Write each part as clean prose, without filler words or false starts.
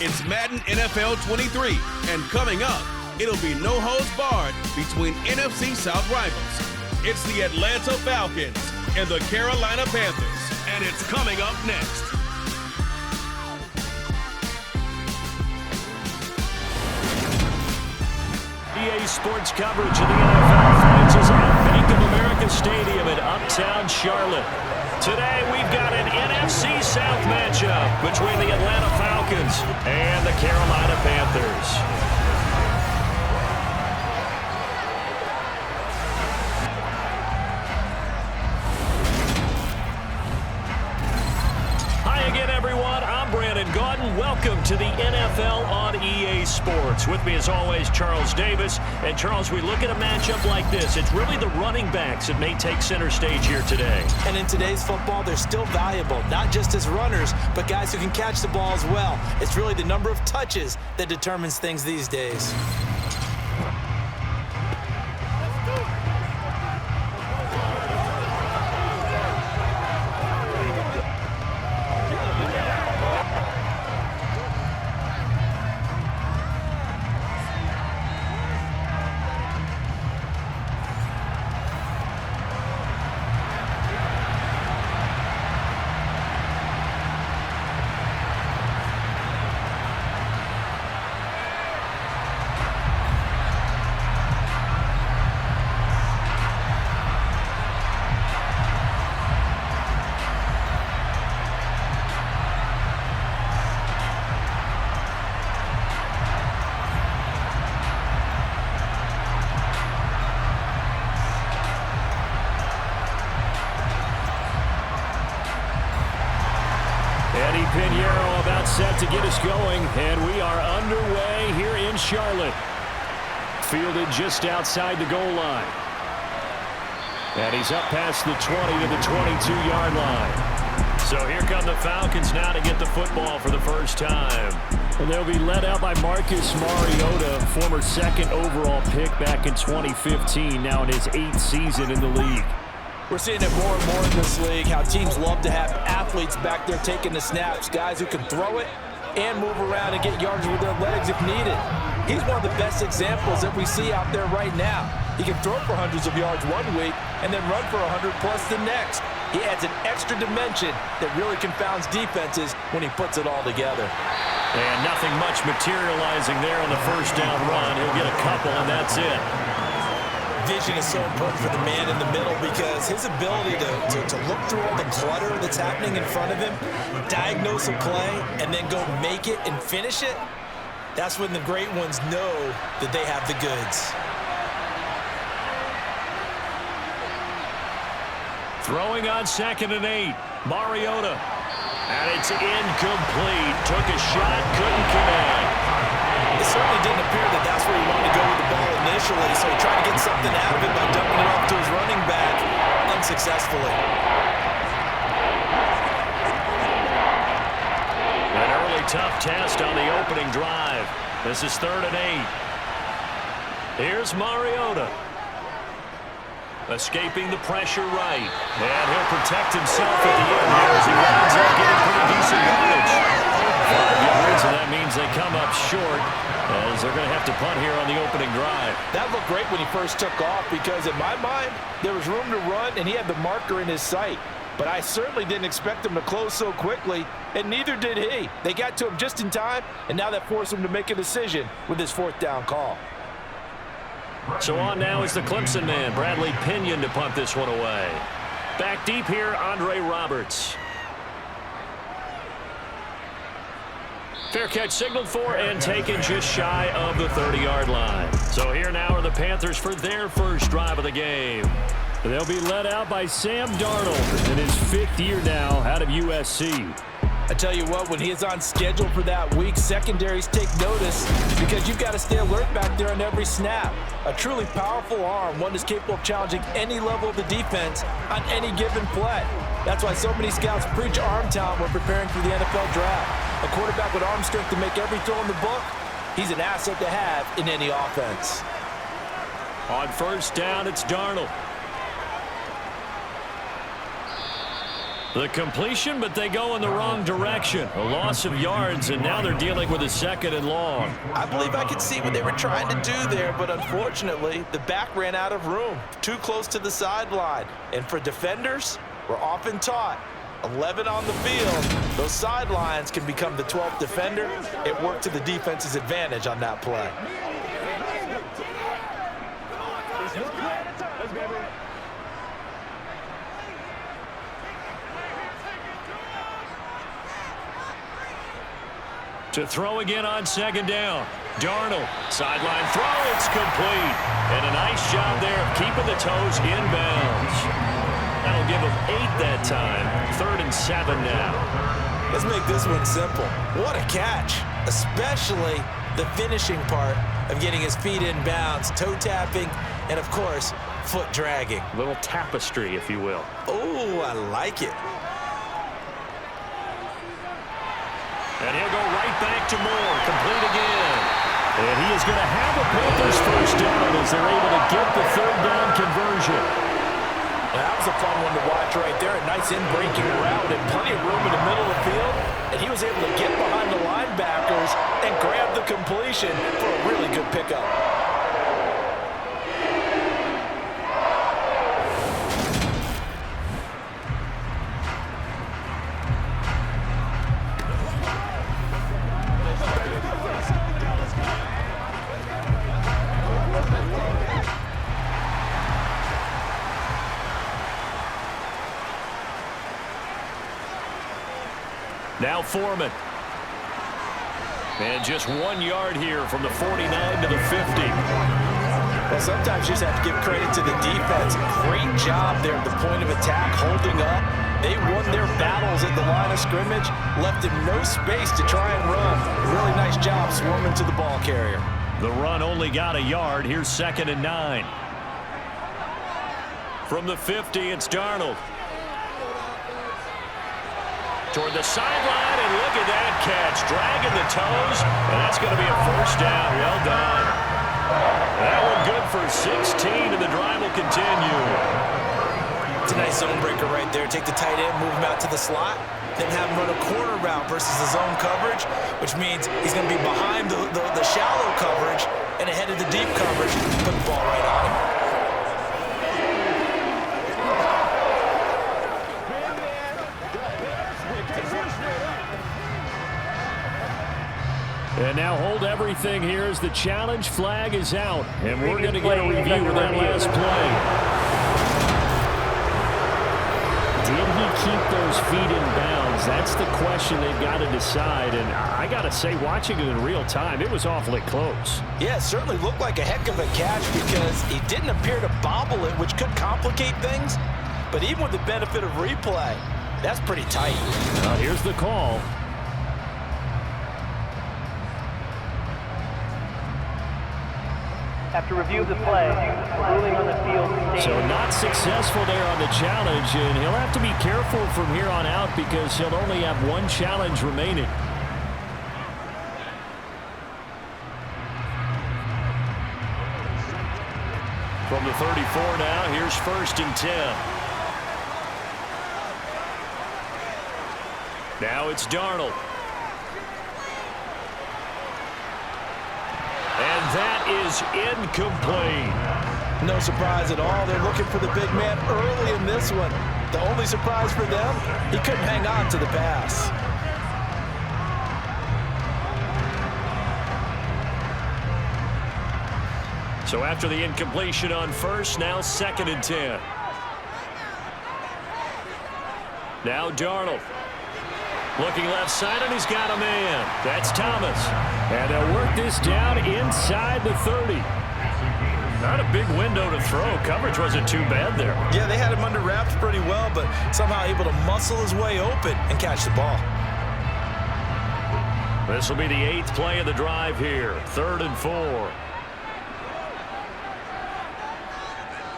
It's Madden NFL 23, and coming up, it'll be no holds barred between NFC South rivals. It's the Atlanta Falcons and the Carolina Panthers, and it's coming up next. EA Sports coverage of the NFL finds us at Bank of America Stadium in Uptown Charlotte. Today we've got an NFC South matchup between the Atlanta Falcons and the Carolina Panthers. Welcome to the NFL on EA Sports. With me, as always, Charles Davis. And, Charles, we look at a matchup like this. It's really the running backs that may take center stage here today. And in today's football, they're still valuable, not just as runners, but guys who can catch the ball as well. It's really the number of touches that determines things these days. Set to get us going, and we are underway here in Charlotte. Fielded just outside the goal line. And he's up past the 20 to the 22-yard line. So here come the Falcons now to get the football for the first time. And they'll be led out by Marcus Mariota, former second overall pick back in 2015, now in his 8th season in the league. We're seeing it more and more in this league, how teams love to have athletes back there taking the snaps, guys who can throw it and move around and get yards with their legs if needed. He's one of the best examples that we see out there right now. He can throw for hundreds of yards one week and then run for 100+ the next. He adds an extra dimension that really confounds defenses when he puts it all together. And nothing much materializing there on the first down run. He'll get a couple, and that's it. Vision is so important for the man in the middle because his ability to look through all the clutter that's happening in front of him, diagnose a play, and then go make it and finish it, that's when the great ones know that they have the goods. Throwing on 2nd and 8, Mariota. And it's incomplete. Took a shot, couldn't connect. It certainly didn't appear that that's where he wanted to go with the ball initially, so he tried to get something out of it by dumping it off to his running back unsuccessfully. An early tough test on the opening drive. This is 3rd and 8. Here's Mariota. Escaping the pressure right. And he'll protect himself at the end here as he winds up getting pretty decent yardage. 5 yards, and that means they come up short as they're going to have to punt here on the opening drive. That looked great when he first took off because in my mind, there was room to run and he had the marker in his sight. But I certainly didn't expect him to close so quickly, and neither did he. They got to him just in time, and now that forced him to make a decision with his 4th down call. So on now is the Clemson man, Bradley Pinion, to punt this one away. Back deep here, Andre Roberts. Fair catch signaled for and taken just shy of the 30-yard line. So here now are the Panthers for their first drive of the game. They'll be led out by Sam Darnold in his 5th year now out of USC. I tell you what, when he is on schedule for that week, secondaries take notice because you've got to stay alert back there on every snap. A truly powerful arm, one that's capable of challenging any level of the defense on any given play. That's why so many scouts preach arm talent when preparing for the NFL draft. A quarterback with arm strength to make every throw in the book, he's an asset to have in any offense. On first down, it's Darnold. The completion, but they go in the wrong direction. A loss of yards, and now they're dealing with a 2nd and long. I believe I could see what they were trying to do there, but unfortunately, the back ran out of room, too close to the sideline. And for defenders, we're often taught, 11 on the field, those sidelines can become the 12th defender. It worked to the defense's advantage on that play. To throw again on 2nd down. Darnold, sideline throw, it's complete. And a nice job there of keeping the toes inbounds. That'll give him 8 that time. 3rd and 7 now. Let's make this one simple. What a catch, especially the finishing part of getting his feet in bounds, toe tapping, and of course, foot dragging. A little tapestry, if you will. Oh, I like it. And he'll go right back to Moore, complete again. And he is going to have a Panthers first down as they're able to get the 3rd down conversion. Well, that was a fun one to watch right there. A nice in-breaking route and plenty of room in the middle of the field. And he was able to get behind the linebackers and grab the completion for a really good pickup. Now Foreman. And just 1 yard here from the 49 to the 50. Well, sometimes you just have to give credit to the defense. Great job there at the point of attack, holding up. They won their battles at the line of scrimmage, left him no space to try and run. Really nice job swarming to the ball carrier. The run only got a yard. Here's 2nd and 9. From the 50, it's Darnold. Toward the sideline, and look at that catch. Dragging the toes, and that's going to be a first down. Well done. That one good for 16, and the drive will continue. It's a nice zone breaker right there. Take the tight end, move him out to the slot, then have him run a corner route versus the zone coverage, which means he's going to be behind the shallow coverage and ahead of the deep coverage. Put the ball right on him. And now hold everything here as the challenge flag is out. And we're going to get a review of that last play. Did he keep those feet in bounds? That's the question they've got to decide. And I got to say, watching it in real time, it was awfully close. Yeah, it certainly looked like a heck of a catch because he didn't appear to bobble it, which could complicate things. But even with the benefit of replay, that's pretty tight. Now here's the call. After review of the play, ruling on the field. So not successful there on the challenge, and he'll have to be careful from here on out because he'll only have one challenge remaining. From the 34 now, here's 1st and 10. Now it's Darnold. And that is incomplete. No surprise at all. They're looking for the big man early in this one. The only surprise for them, he couldn't hang on to the pass. So after the incompletion on 1st, now 2nd and 10. Now Darnold. Looking left side, and he's got a man. That's Thomas. And they'll work this down inside the 30. Not a big window to throw. Coverage wasn't too bad there. Yeah, they had him under wraps pretty well, but somehow able to muscle his way open and catch the ball. This will be the 8th play of the drive here. 3rd and 4.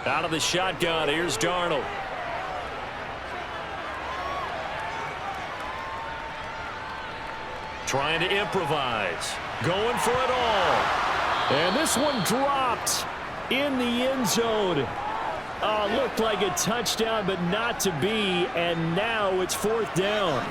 Out of the shotgun, here's Darnold. Trying to improvise. Going for it all. And this one dropped in the end zone. Looked like a touchdown, but not to be, and now it's 4th down.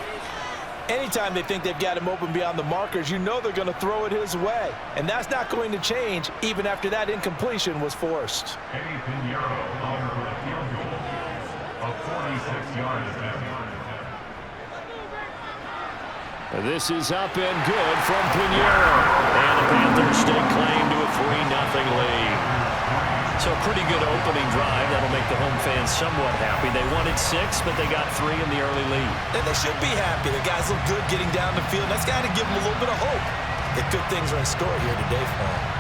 Anytime they think they've got him open beyond the markers, you know they're going to throw it his way. And that's not going to change even after that incompletion was forced. Eddie Pinheiro on for the field goal of 46 yards. This is up and good from Pinheiro. And the Panthers stake claim to a 3-0 lead. So a pretty good opening drive. That'll make the home fans somewhat happy. They wanted 6, but they got 3 in the early lead. And they should be happy. The guys look good getting down the field. That's got to give them a little bit of hope that good things are in store here today for them.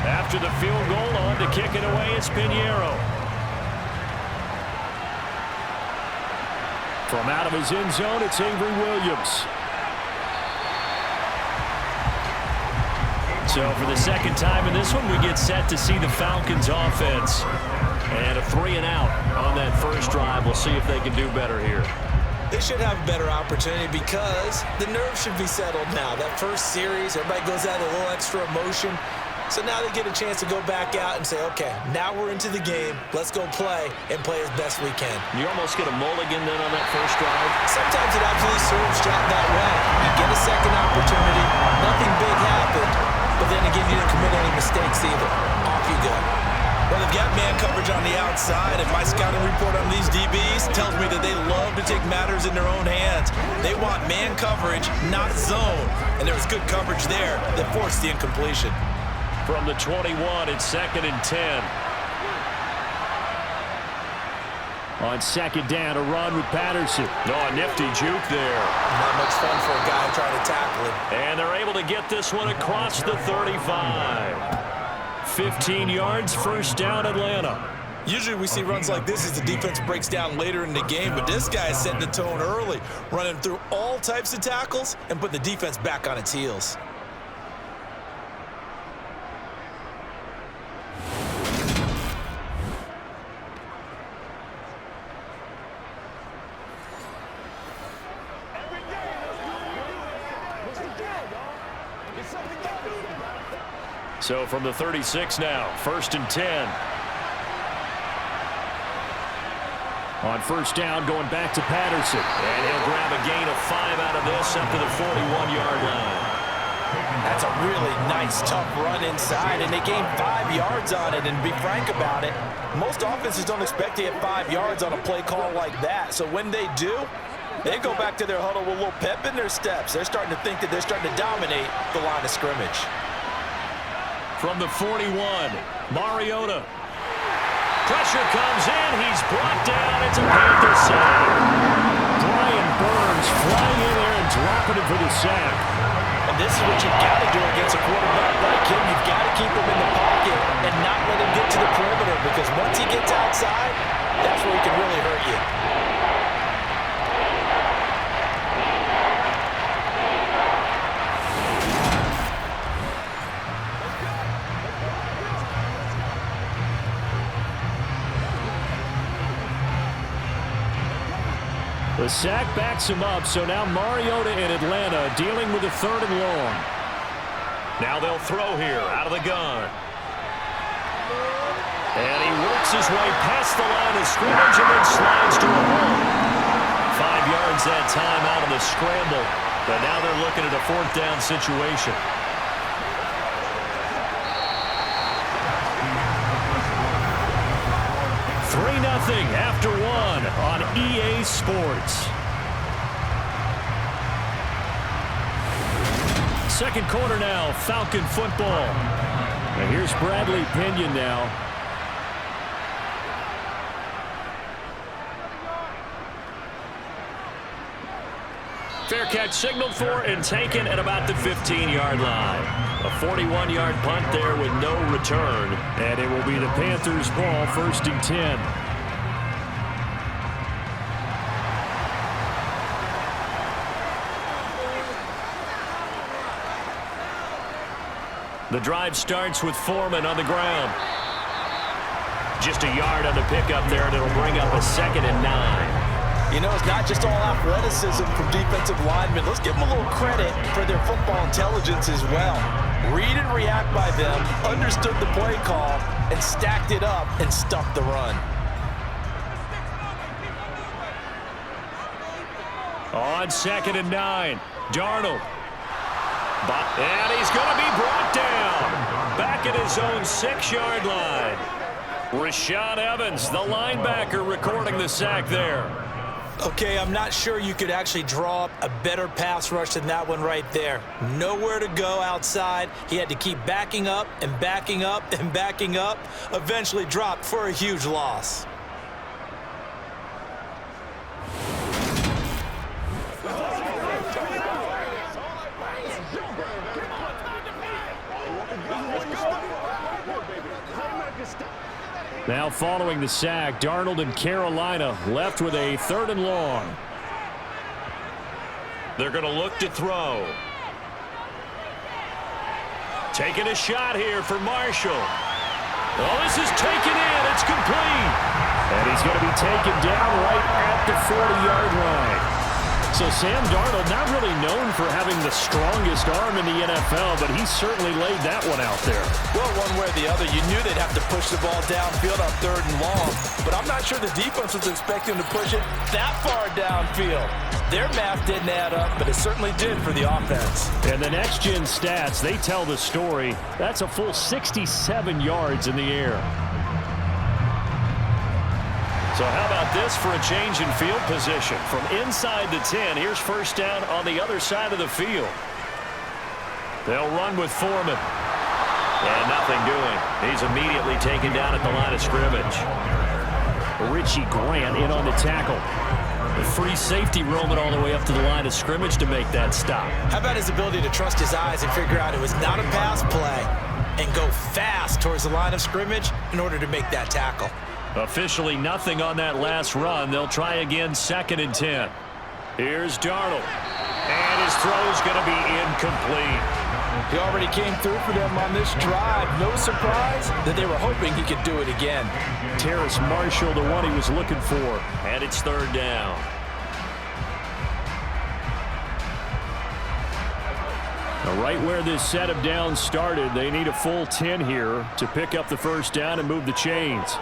After the field goal, on to kick it away, it's Pinheiro. From out of his end zone, it's Avery Williams. So for the second time in this one, we get set to see the Falcons offense. And a 3-and-out on that first drive. We'll see if they can do better here. They should have a better opportunity because the nerves should be settled now. That first series, everybody goes out with a little extra emotion. So now they get a chance to go back out and say, okay, now we're into the game. Let's go play and play as best we can. You almost get a mulligan then on that first drive. Sometimes it absolutely serves Jack that way. You get a second opportunity. Nothing big happened. But then again, you didn't commit any mistakes either. Off you go. Well, they've got man coverage on the outside, and my scouting report on these DBs tells me that they love to take matters in their own hands. They want man coverage, not zone. And there was good coverage there that forced the incompletion. From the 21, it's 2nd and 10. On 2nd down, a run with Patterson. Oh, a nifty juke there. Not much fun for a guy trying to tackle him. And they're able to get this one across the 35. 15 yards, 1st down, Atlanta. Usually we see runs like this as the defense breaks down later in the game, but this guy is setting the tone early, running through all types of tackles and putting the defense back on its heels. So from the 36 now, 1st and 10. On 1st down, going back to Patterson. And he'll grab a gain of 5 out of this up to the 41-yard line. That's a really nice, tough run inside, and they gained 5 yards on it. And to be frank about it, most offenses don't expect to get 5 yards on a play call like that. So when they do, they go back to their huddle with a little pep in their steps. They're starting to think that they're starting to dominate the line of scrimmage. From the 41, Mariota. Pressure comes in. He's brought down. It's a Panther sack. Brian Burns flying in there and dropping it for the sack. And this is what you've got to do against a quarterback like him. You've got to keep him in the pocket and not let him get to the perimeter, because once he gets outside, that's where he can really hurt you. The sack backs him up, so now Mariota in Atlanta dealing with a 3rd and long. Now they'll throw here out of the gun. And he works his way past the line of scrimmage and then slides to a hole. 5 yards that time out of the scramble, but now they're looking at a 4th down situation. After 1 on EA Sports. 2nd quarter now, Falcon football. And here's Bradley Pinion now. Fair catch signaled for and taken at about the 15-yard line. A 41-yard punt there with no return. And it will be the Panthers' ball, 1st and 10. The drive starts with Foreman on the ground. Just a yard on the pickup there, and it'll bring up a 2nd and 9. You know, it's not just all athleticism from defensive linemen. Let's give them a little credit for their football intelligence as well. Read and react by them, understood the play call, and stacked it up and stuffed the run. On 2nd and 9, Darnold. And he's going to be brought down. Back at his own 6-yard line. Rashaan Evans, the linebacker, recording the sack there. Okay, I'm not sure you could actually draw up a better pass rush than that one right there. Nowhere to go outside. He had to keep backing up and backing up and backing up. Eventually dropped for a huge loss. Now following the sack, Darnold and Carolina left with a 3rd and long. They're going to look to throw. Taking a shot here for Marshall. Oh, this is taken in. It's complete. And he's going to be taken down right at the 40-yard line. So Sam Darnold, not really known for having the strongest arm in the NFL, but he certainly laid that one out there. Well, one way or the other, you knew they'd have to push the ball downfield on 3rd and long, but I'm not sure the defense was expecting to push it that far downfield. Their math didn't add up, but it certainly did for the offense. And the next-gen stats, they tell the story. That's a full 67 yards in the air. So how about this for a change in field position? From inside the 10, here's 1st down on the other side of the field. They'll run with Foreman. And nothing doing. He's immediately taken down at the line of scrimmage. Richie Grant in on the tackle. The free safety roaming all the way up to the line of scrimmage to make that stop. How about his ability to trust his eyes and figure out it was not a pass play and go fast towards the line of scrimmage in order to make that tackle? Officially nothing on that last run. They'll try again 2nd and 10. Here's Darnold. And his throw's going to be incomplete. He already came through for them on this drive. No surprise that they were hoping he could do it again. Terrace Marshall, the one he was looking for. And it's 3rd down. Now, right where this set of downs started, they need a full 10 here to pick up the 1st down and move the chains.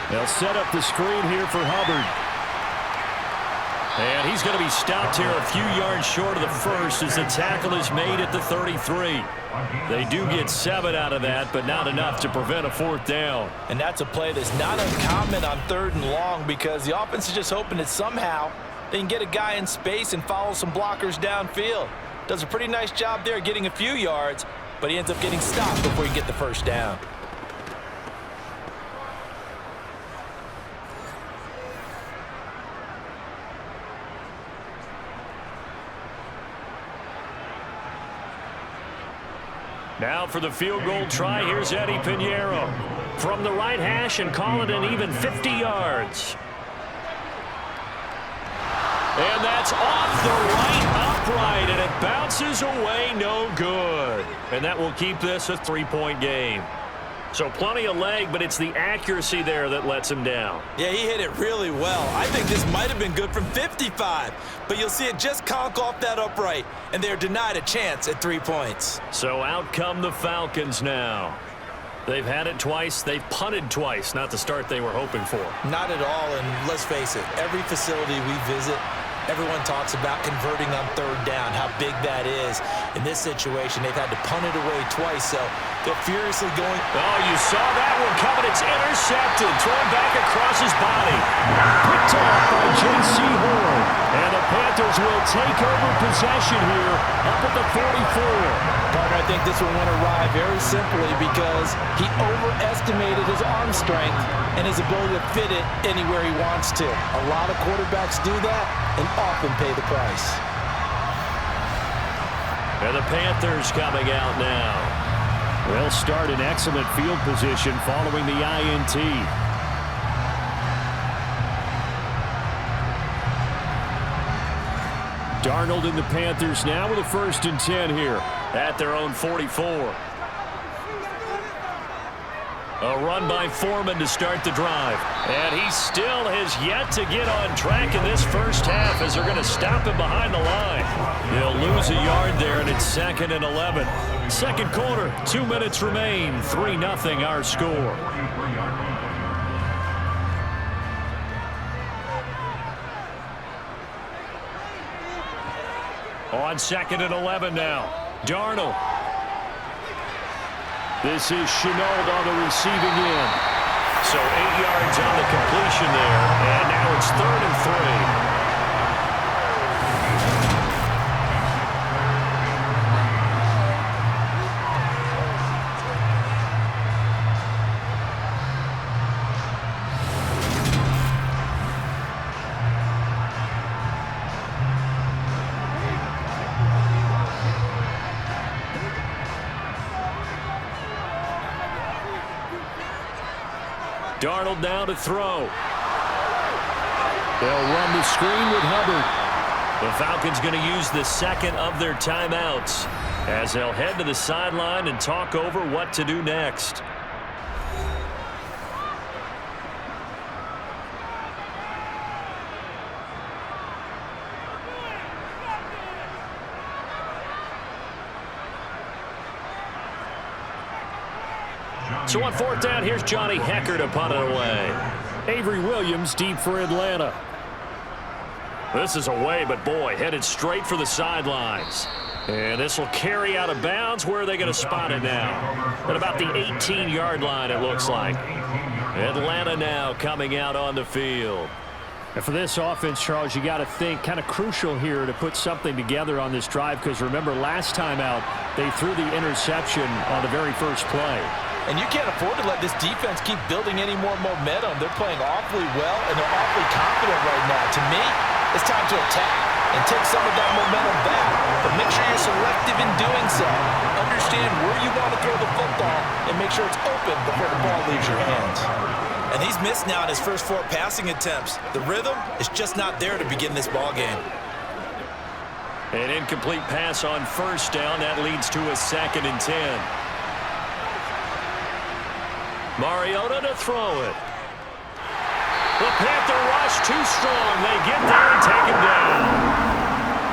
They'll set up the screen here for Hubbard. And he's going to be stopped here a few yards short of the 1st as the tackle is made at the 33. They do get 7 out of that, but not enough to prevent a 4th down. And that's a play that's not uncommon on 3rd and long because the offense is just hoping that somehow they can get a guy in space and follow some blockers downfield. Does a pretty nice job there getting a few yards, but he ends up getting stopped before he can get the 1st down. Now for the field goal try, here's Eddie Pinheiro. From the right hash and call it an even 50 yards. And that's off the right upright, and it bounces away, no good. And that will keep this a 3-point game. So plenty of leg, but it's the accuracy there that lets him down. Yeah, he hit it really well. I think this might have been good from 55, but you'll see it just conk off that upright, and they're denied a chance at 3 points. So out come the Falcons now. They've had it twice. They've punted twice. Not the start they were hoping for. Not at all, and let's face it, every facility we visit, everyone talks about converting on 3rd down, how big that is. In this situation, they've had to punt it away twice, so they're furiously going. Oh, you saw that one coming. It's intercepted. Thrown back across his body. Picked off by J.C. Horn. And the Panthers will take over possession here up at the 44. Partner, I think this one went awry very simply because he overestimated his arm strength and his ability to fit it anywhere he wants to. A lot of quarterbacks do that and often pay the price. And the Panthers coming out now. They'll start in excellent field position following the INT. Darnold and the Panthers now with a 1st and 10 here at their own 44. A run by Foreman to start the drive. And he still has yet to get on track in this first half as they're going to stop him behind the line. They'll lose a yard there, and it's 2nd and 11. Second quarter, 2 minutes remain. 3-0 our score. On 2nd and 11 now. Darnold. This is Chenault on the receiving end. So 8 yards on the completion there. And now it's 3rd and 3. Darnold now to throw. They'll run the screen with Hubbard. The Falcons going to use the second of their timeouts as they'll head to the sideline and talk over what to do next. So on 4th down, here's Johnny Hecker to punt it away. Avery Williams deep for Atlanta. This is away, but boy, headed straight for the sidelines. And this will carry out of bounds. Where are they going to spot it now? At about the 18-yard line, it looks like. Atlanta now coming out on the field. And for this offense, Charles, you got to think kind of crucial here to put something together on this drive, because remember last time out they threw the interception on the very first play. And you can't afford to let this defense keep building any more momentum. They're playing awfully well, and they're awfully confident right now. To me, it's time to attack and take some of that momentum back. But make sure you're selective in doing so. Understand where you want to throw the football and make sure it's open before the ball leaves your hands. And he's missed now in his first 4 passing attempts. The rhythm is just not there to begin this ball game. An incomplete pass on 1st down. That leads to a 2nd and 10. Mariota to throw it. The Panther rush too strong. They get there and take him down.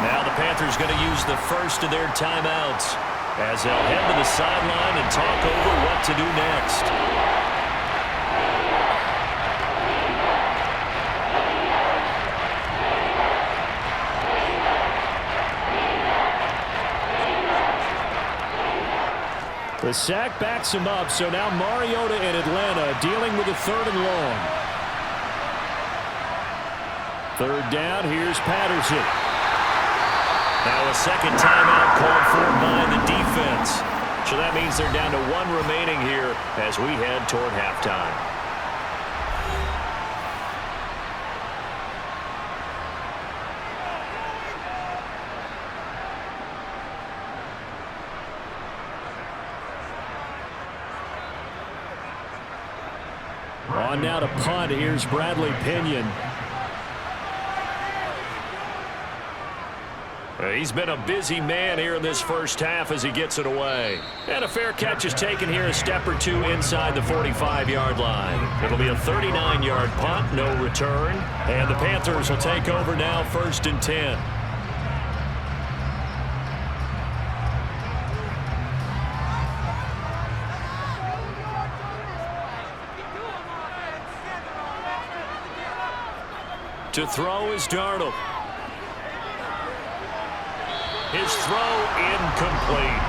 Now the Panthers going to use the first of their timeouts as they'll head to the sideline and talk over what to do next. The sack backs him up, so now Mariota in Atlanta dealing with a 3rd and long. 3rd down, here's Patterson. Now a second timeout called for by the defense. So that means they're down to 1 remaining here as we head toward halftime. On now to punt. Here's Bradley Pinion. He's been a busy man here in this first half as he gets it away. And a fair catch is taken here a step or 2 inside the 45-yard line. It'll be a 39-yard punt, no return. And the Panthers will take over now 1st and 10. To throw is Darnold. His throw incomplete.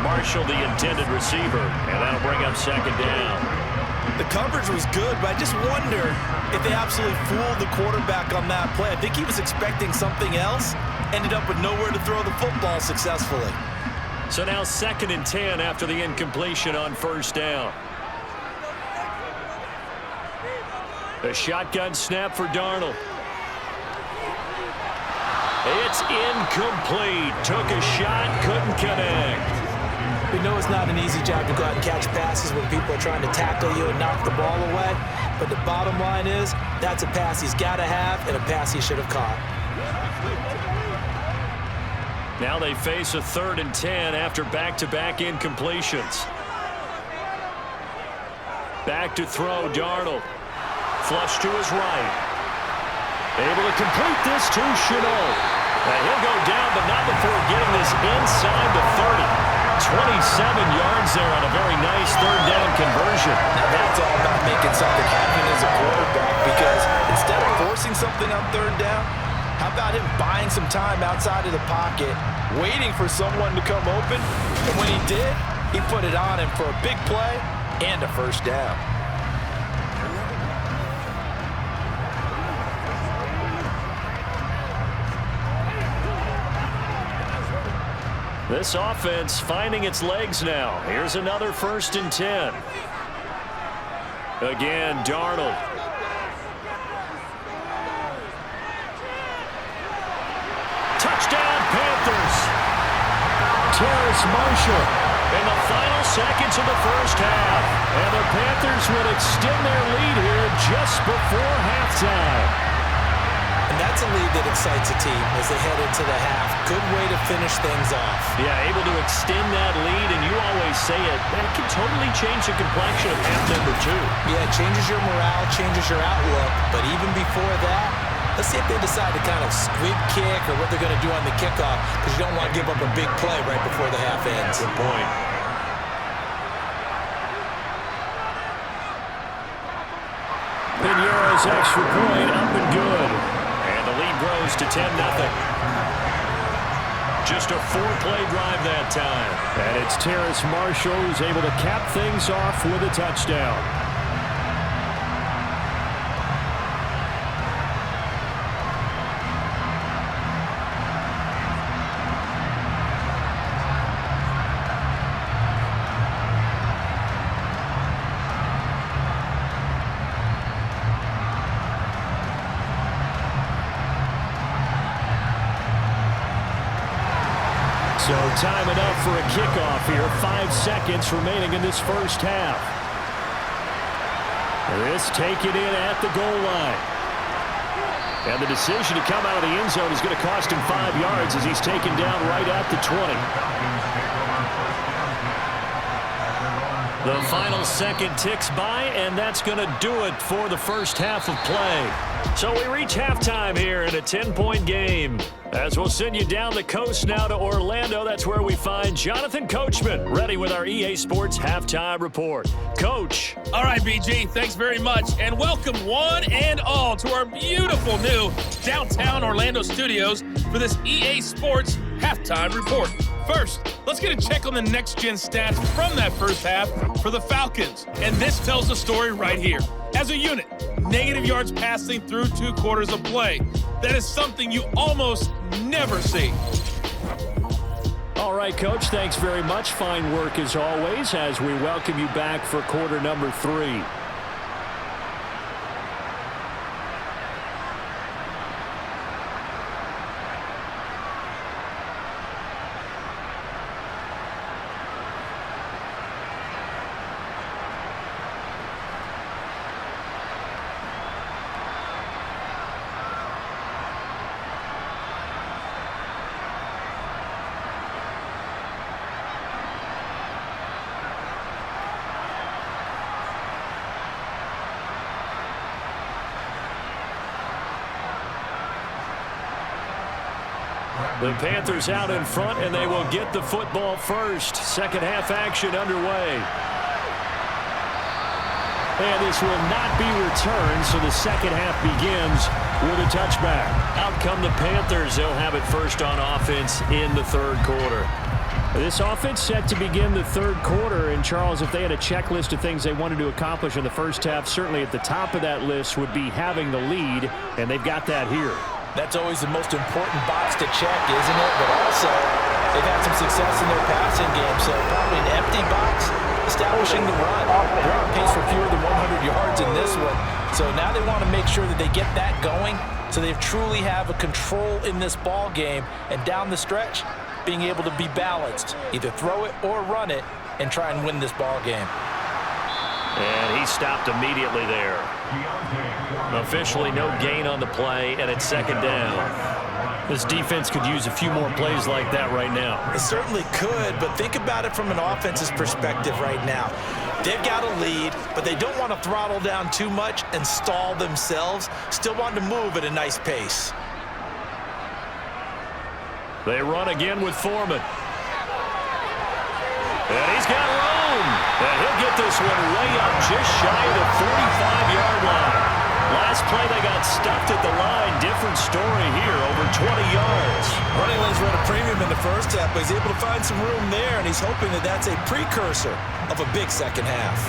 Marshall, the intended receiver, and that'll bring up 2nd down. The coverage was good, but I just wonder if they absolutely fooled the quarterback on that play. I think he was expecting something else, ended up with nowhere to throw the football successfully. So now 2nd and 10 after the incompletion on 1st down. A shotgun snap for Darnold. It's incomplete. Took a shot, couldn't connect. We know it's not an easy job to go out and catch passes when people are trying to tackle you and knock the ball away. But the bottom line is, that's a pass he's got to have and a pass he should have caught. Now they face a 3rd and 10 after back-to-back incompletions. Back to throw, Darnold. Flush to his right. Able to complete this to Shenault. He'll go down, but not before getting this inside the 30. 27 yards there on a very nice 3rd down conversion. Now that's all about making something happen as a quarterback, because instead of forcing something on 3rd down, how about him buying some time outside of the pocket, waiting for someone to come open, and when he did, he put it on him for a big play and a 1st down. This offense finding its legs now. Here's another 1st and 10. Again, Darnold. Touchdown, Panthers. Terrace Marshall. In the final seconds of the 1st half. And the Panthers will extend their lead here just before halftime. And that's a lead that excites a team as they head into the half. Good way to finish things off. Yeah, able to extend that lead, and you always say it, that can totally change the complexion of half number 2. Yeah, it changes your morale, changes your outlook. But even before that, let's see if they decide to kind of squib kick or what they're going to do on the kickoff, because you don't want to give up a big play right before the half ends. Good point. Pinheiro's extra point up and good. The lead grows to 10-0. Just a 4-play drive that time. And it's Terrace Marshall who's able to cap things off with a touchdown. So time enough for a kickoff here. 5 seconds remaining in this 1st half. This taken in at the goal line. And the decision to come out of the end zone is going to cost him 5 yards as he's taken down right at the 20. The final second ticks by, and that's going to do it for the 1st half of play. So we reach halftime here in a 10-point game. As we'll send you down the coast now to Orlando, that's where we find Jonathan Coachman, ready with our EA Sports Halftime Report. Coach. All right, BG, thanks very much. And welcome one and all to our beautiful new downtown Orlando studios for this EA Sports Halftime Report. First, let's get a check on the next-gen stats from that 1st half for the Falcons. And this tells the story right here. As a unit, negative yards passing through 2 quarters of play. That is something you almost never see. All right, Coach, thanks very much. Fine work as always as we welcome you back for quarter number 3. The Panthers out in front, and they will get the football first. 2nd half action underway. And this will not be returned, so the 2nd half begins with a touchback. Out come the Panthers. They'll have it first on offense in the 3rd quarter. This offense set to begin the 3rd quarter. And, Charles, if they had a checklist of things they wanted to accomplish in the 1st half, certainly at the top of that list would be having the lead, and they've got that here. That's always the most important box to check, isn't it? But also, they've had some success in their passing game, so probably an empty box, establishing the run. They're on pace for fewer than 100 yards in this one. So now they want to make sure that they get that going so they truly have a control in this ball game. And down the stretch, being able to be balanced, either throw it or run it, and try and win this ball game. And he stopped immediately there. Officially no gain on the play, and it's 2nd down. This defense could use a few more plays like that right now. It certainly could, but think about it from an offense's perspective right now. They've got a lead, but they don't want to throttle down too much and stall themselves. Still want to move at a nice pace. They run again with Foreman. And he's got room. And he'll get this one way up just shy of the 45-yard line. Last play, they got stuffed at the line. Different story here, over 20 yards. Running lanes run a premium in the first half, but he's able to find some room there, and he's hoping that that's a precursor of a big second half.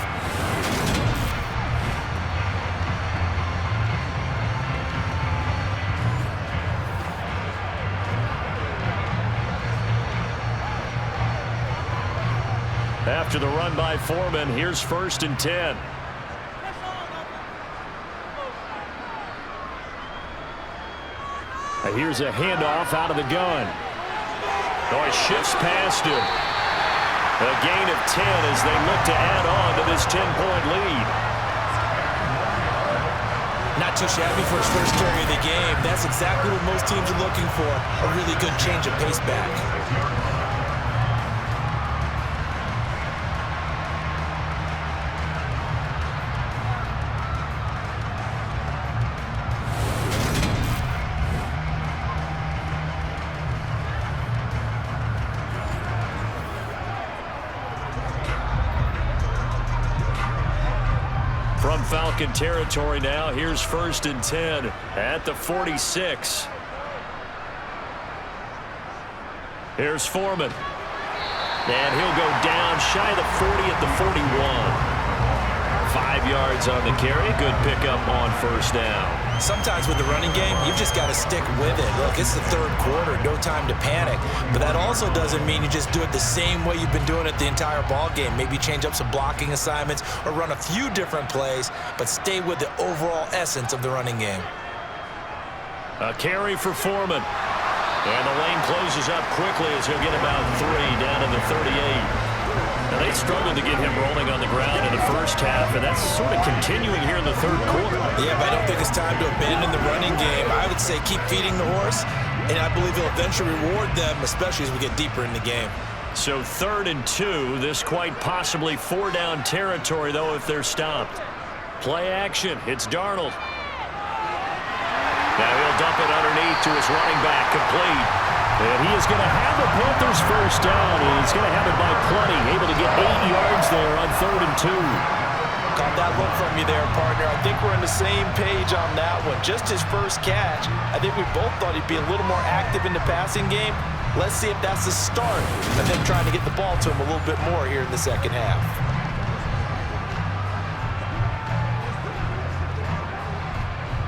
After the run by Foreman, here's 1st and 10. Here's a handoff out of the gun. Oh, he shifts past him. A gain of 10 as they look to add on to this 10-point lead. Not too shabby for his first carry of the game. That's exactly what most teams are looking for, a really good change of pace back. Falcon territory now. Here's 1st and 10 at the 46. Here's Foreman. And he'll go down shy of the 40 at the 41. 5 yards on the carry. Good pickup on 1st down. Sometimes with the running game, you've just got to stick with it. Look, it's the 3rd quarter, no time to panic. But that also doesn't mean you just do it the same way you've been doing it the entire ball game. Maybe change up some blocking assignments or run a few different plays, but stay with the overall essence of the running game. A carry for Foreman. And the lane closes up quickly as he'll get about 3 down to the 38. Now, they struggled to get him rolling on the ground in the first half, and that's sort of continuing here in the 3rd quarter. Yeah, but I don't think it's time to abandon the running game. I would say keep feeding the horse, and I believe he'll eventually reward them, especially as we get deeper in the game. So 3rd and 2, this quite possibly 4-down territory, though, if they're stopped. Play action. It's Darnold. Now he'll dump it underneath to his running back, complete. And he is going to have the Panthers 1st down, and he's going to have it by plenty, able to get 8 yards there on 3rd and 2. Caught that look from you there, partner. I think we're on the same page on that one. Just his first catch. I think we both thought he'd be a little more active in the passing game. Let's see if that's the start of them trying to get the ball to him a little bit more here in the second half.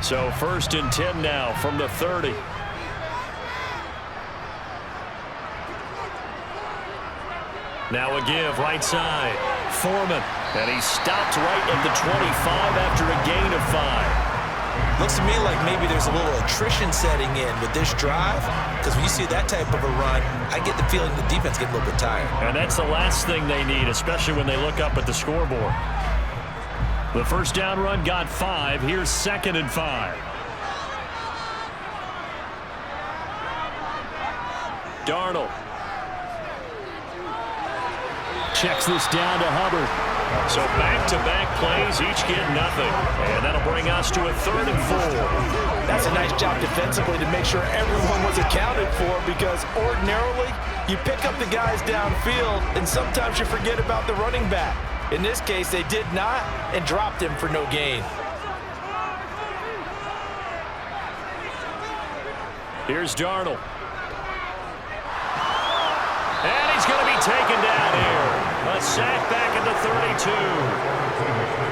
So 1st and 10 now from the 30. Now a give right side. Foreman. And he stopped right at the 25 after a gain of 5. Looks to me like maybe there's a little attrition setting in with this drive, because when you see that type of a run, I get the feeling the defense gets a little bit tired. And that's the last thing they need, especially when they look up at the scoreboard. The 1st down run got 5. Here's 2nd and 5. Darnold. Checks this down to Hubbard. So back-to-back plays, each get nothing. And that'll bring us to a 3rd and 4. That's a nice job defensively to make sure everyone was accounted for, because ordinarily you pick up the guys downfield and sometimes you forget about the running back. In this case, they did not and dropped him for no gain. Here's Darnold. And he's going to be taken down here. A sack back at the 32.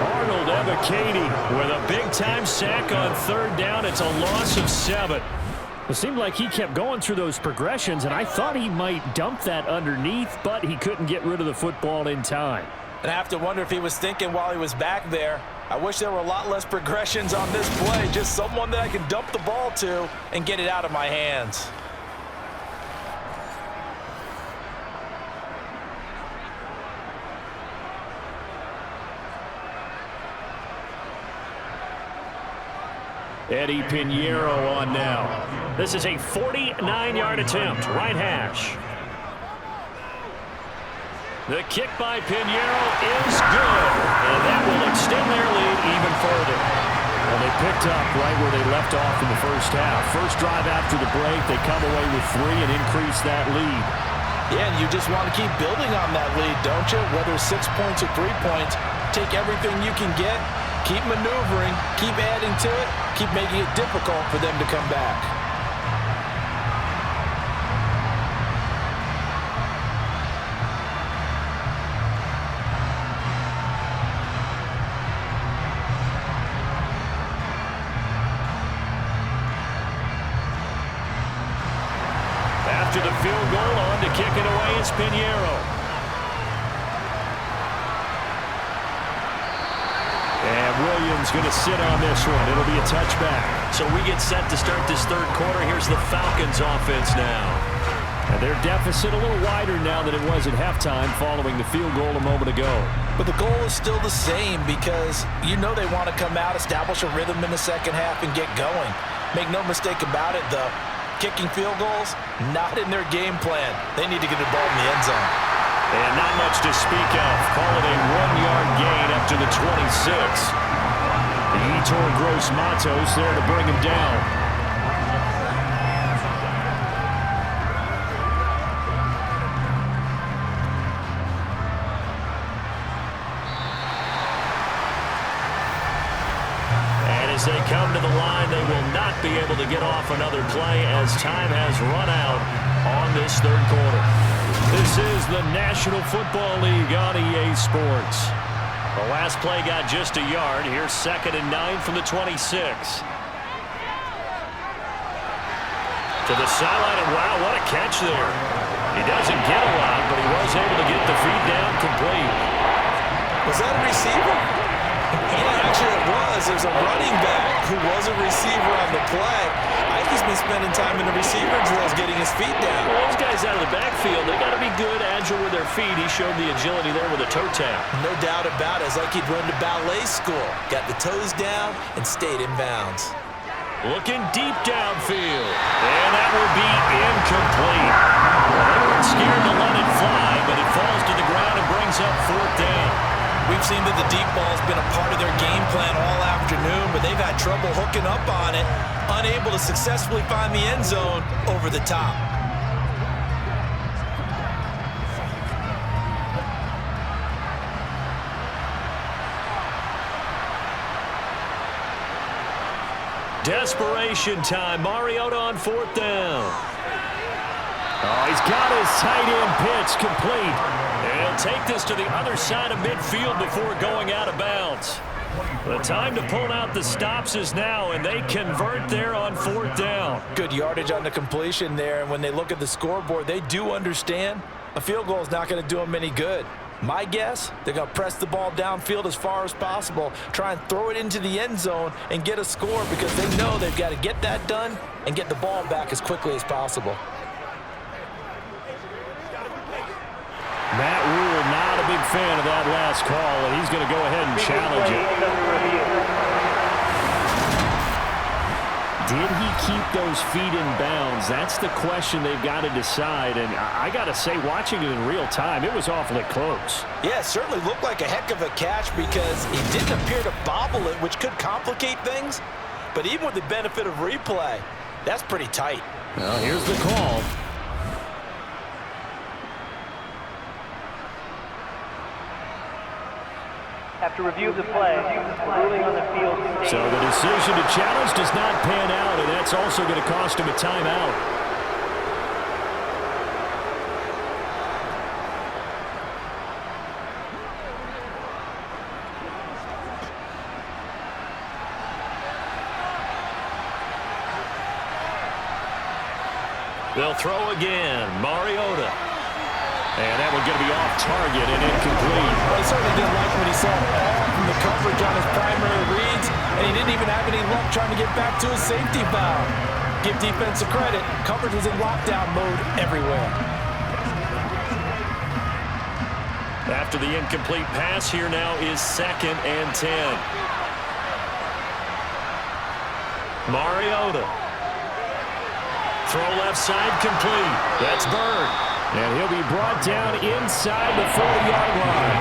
Arnold Ebiketie with a big-time sack on 3rd down. It's a loss of 7. It seemed like he kept going through those progressions, and I thought he might dump that underneath, but he couldn't get rid of the football in time. And I have to wonder if he was thinking while he was back there, I wish there were a lot less progressions on this play. Just someone that I can dump the ball to and get it out of my hands. Eddie Pinheiro on now. This is a 49-yard attempt, right hash. The kick by Pinheiro is good, and that will extend their lead even further. Well, they picked up right where they left off in the first half. First drive after the break, they come away with 3 and increase that lead. Yeah, and you just want to keep building on that lead, don't you? Whether 6 points or 3 points, take everything you can get, keep maneuvering, keep adding to it, keep making it difficult for them to come back. After the field goal, on to kick it away is Pinheiro. And Williams going to sit on this one. It'll be a touchback. So we get set to start this third quarter. Here's the Falcons offense now. And their deficit a little wider now than it was at halftime following the field goal a moment ago. But the goal is still the same because you know they want to come out, establish a rhythm in the second half, and get going. Make no mistake about it, though. Kicking field goals, not in their game plan. They need to get the ball in the end zone. And not much to speak of. Call it a 1-yard gain up to the 26. Yetur Gross-Matos there to bring him down. As they come to the line, they will not be able to get off another play as time has run out on this third quarter. This is the National Football League on EA Sports. The last play got just a yard. Here's 2nd and 9 from the 26. To the sideline, and wow, what a catch there. He doesn't get a lot, but he was able to get the feed down complete. Was that a receiver? Yeah, actually it was. There's a running back who was a receiver on the play. Ike's been spending time in the receiver drills getting his feet down. Well, those guys out of the backfield, they got to be good, agile with their feet. He showed the agility there with a toe tap. No doubt about it. It's like he'd run to ballet school. Got the toes down and stayed in bounds. Looking deep downfield. And that will be incomplete. Well, they weren't scared to let it fly, but it falls to the ground and brings up 4th down. We've seen that the deep ball's been a part of their game plan all afternoon, but they've had trouble hooking up on it, unable to successfully find the end zone over the top. Desperation time. Mariota on 4th down. Oh, he's got his tight end pitch complete. He'll take this to the other side of midfield before going out of bounds. The time to pull out the stops is now, and they convert there on 4th down. Good yardage on the completion there, and when they look at the scoreboard, they do understand a field goal is not going to do them any good. My guess, they're going to press the ball downfield as far as possible, try and throw it into the end zone and get a score because they know they've got to get that done and get the ball back as quickly as possible. Matt Rule not a big fan of that last call, and he's going to go ahead and challenge it. Did he keep those feet in bounds? That's the question they've got to decide, and I got to say, watching it in real time, it was awfully close. Yeah, it certainly looked like a heck of a catch because he didn't appear to bobble it, which could complicate things. But even with the benefit of replay, that's pretty tight. Well, here's the call. After review of the play, ruling on the field. So the decision to challenge does not pan out, and that's also going to cost him a timeout. They'll throw again. Mariota. And that one's going to be off target and incomplete. Well, he certainly didn't like what he saw all from the coverage on his primary reads, and he didn't even have any luck trying to get back to his safety valve. Give defense a credit. Coverage was in lockdown mode everywhere. After the incomplete pass, here now is 2nd and 10. Mariota. Throw left side complete. That's Bird. And he'll be brought down inside the 40-yard line.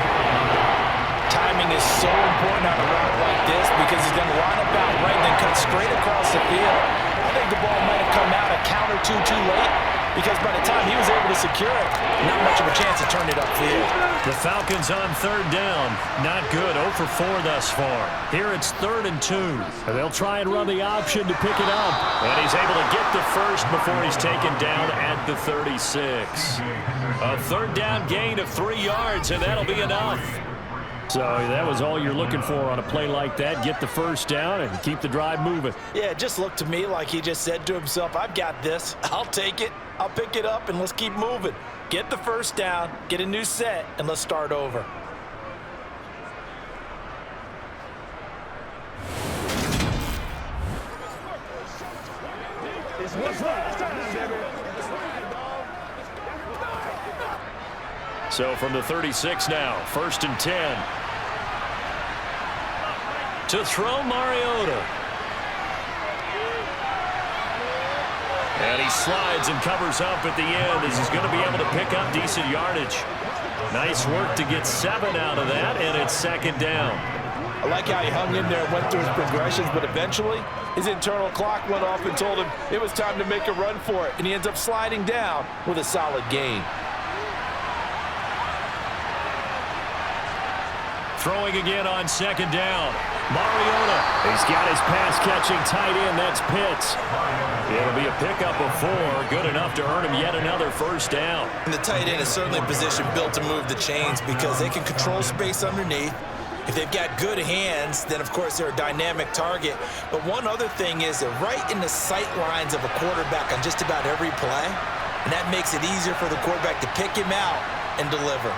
Timing is so important on a route like this because he's going to line up out right and then cut straight across the field. I think the ball might have come out a count or two too late because by the time he was able to secure it, not much of a chance to turn it upfield. The Falcons on third down. Not good. 0 for 4 thus far. Here it's 3rd and 2. And they'll try and run the option to pick it up. And he's able to get the first before he's taken down at the 36. A third down gain of 3 yards, and that'll be enough. So that was all you're looking for on a play like that. Get the first down and keep the drive moving. Yeah, it just looked to me like he just said to himself, I've got this. I'll take it. I'll pick it up, and let's keep moving. Get the first down, get a new set, and let's start over. So from the 36 now, 1st and 10. To throw Mariota. And he slides and covers up at the end as he's going to be able to pick up decent yardage. Nice work to get 7 out of that, and it's 2nd down. I like how he hung in there and went through his progressions, but eventually his internal clock went off and told him it was time to make a run for it, and he ends up sliding down with a solid gain. Throwing again on 2nd down. Mariota. He's got his pass-catching tight end. That's Pitts. It'll be a pickup of 4. Good enough to earn him yet another first down. And the tight end is certainly a position built to move the chains because they can control space underneath. If they've got good hands, then, of course, they're a dynamic target. But one other thing is they're right in the sight lines of a quarterback on just about every play, and that makes it easier for the quarterback to pick him out and deliver.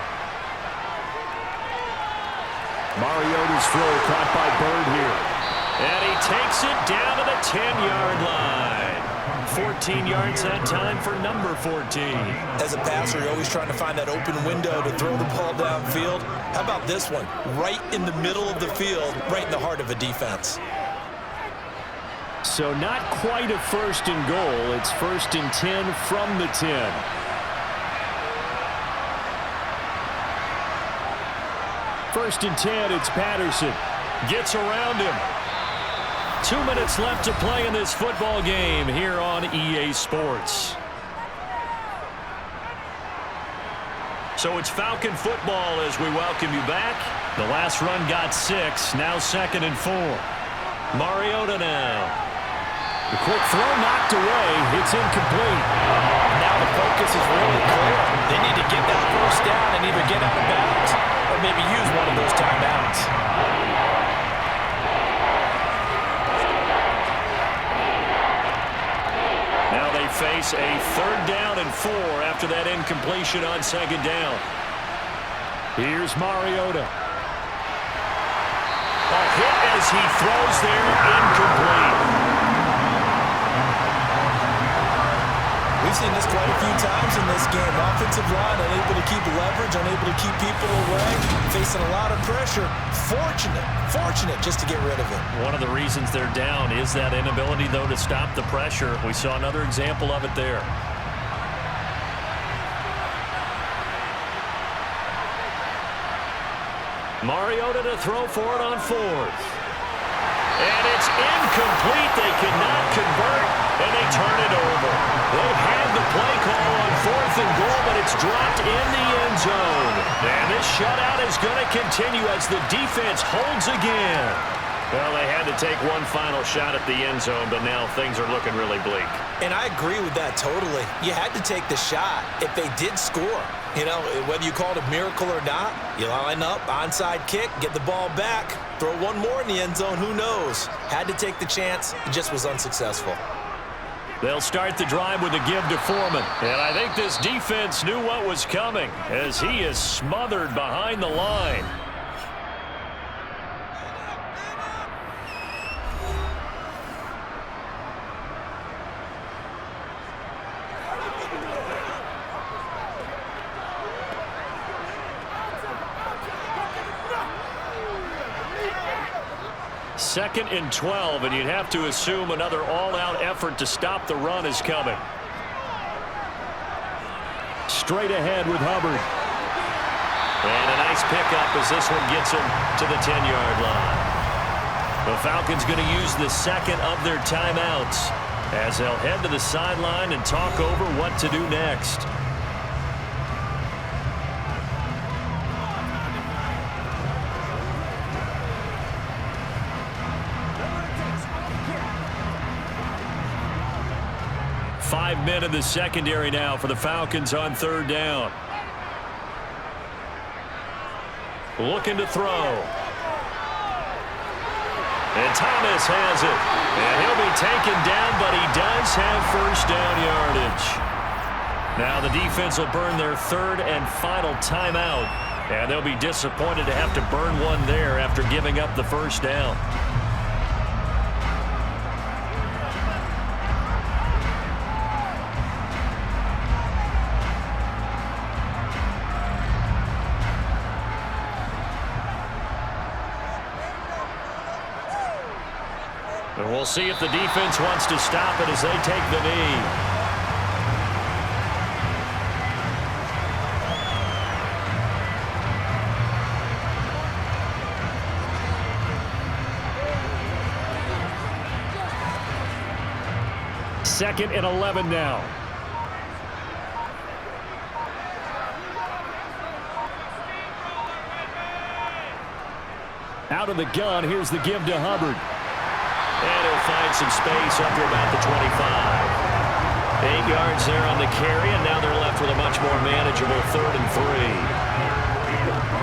Mariota's throw caught by Bird here. And he takes it down to the 10-yard line. 14 yards that time for number 14. As a passer, you're always trying to find that open window to throw the ball downfield. How about this one? Right in the middle of the field, right in the heart of a defense. So not quite a 1st and goal. It's 1st and 10 from the 10. First and 10, it's Patterson. Gets around him. 2 minutes left to play in this football game here on EA Sports. So it's Falcon football as we welcome you back. The last run got 6, now 2nd and 4. Mariota now. The quick throw knocked away. It's incomplete. Now the focus is really clear. They need to get that first down and either get out of bounds or maybe use one of those timeouts. Now they face a 3rd down and 4 after that incompletion on 2nd down. Here's Mariota. A hit as he throws there, incomplete. We've seen this quite a few times in this game. Offensive line unable to keep leverage, unable to keep people away, facing a lot of pressure. Fortunate just to get rid of it. One of the reasons they're down is that inability, though, to stop the pressure. We saw another example of it there. Mariota to throw for it on 4th. And it's incomplete. They cannot convert, and they turn it over. They had the play call on 4th and goal, but it's dropped in the end zone. And this shutout is going to continue as the defense holds again. Well, they had to take one final shot at the end zone, but now things are looking really bleak. And I agree with that totally. You had to take the shot if they did score. You know, whether you call it a miracle or not, you line up, onside kick, get the ball back, throw one more in the end zone, who knows? Had to take the chance, it just was unsuccessful. They'll start the drive with a give to Foreman. And I think this defense knew what was coming as he is smothered behind the line. 2nd and 12, and you'd have to assume another all-out effort to stop the run is coming. Straight ahead with Hubbard. And a nice pickup as this one gets him to the 10-yard line. The Falcons going to use the second of their timeouts as they'll head to the sideline and talk over what to do next. Five men in the secondary now for the Falcons on 3rd down. Looking to throw. And Thomas has it. And he'll be taken down, but he does have 1st down yardage. Now the defense will burn their 3rd and final timeout. And they'll be disappointed to have to burn one there after giving up the 1st down. And we'll see if the defense wants to stop it as they take the knee. Second and 11 now. Out of the gun, here's the give to Hubbard. And he'll find some space up to about the 25. 8 yards there on the carry, and now they're left with a much more manageable 3rd and 3.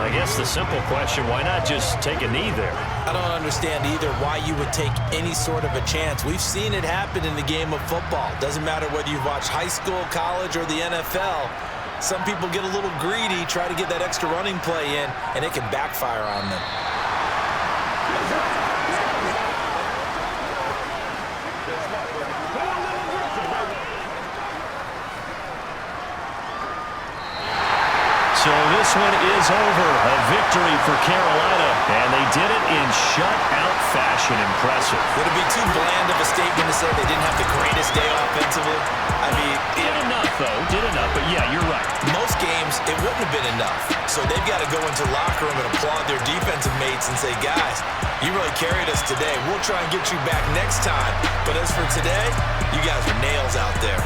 I guess the simple question, why not just take a knee there? I don't understand either why you would take any sort of a chance. We've seen it happen in the game of football. Doesn't matter whether you've watched high school, college, or the NFL. Some people get a little greedy, try to get that extra running play in, and it can backfire on them. So this one is over. A victory for Carolina, and they did it in shutout fashion. Impressive. Would it be too bland of a statement to say they didn't have the greatest day offensively? I mean, did enough, though. Did enough, but yeah, you're right. Most games, it wouldn't have been enough. So they've got to go into the locker room and applaud their defensive mates and say, guys, you really carried us today. We'll try and get you back next time. But as for today, you guys are nails out there.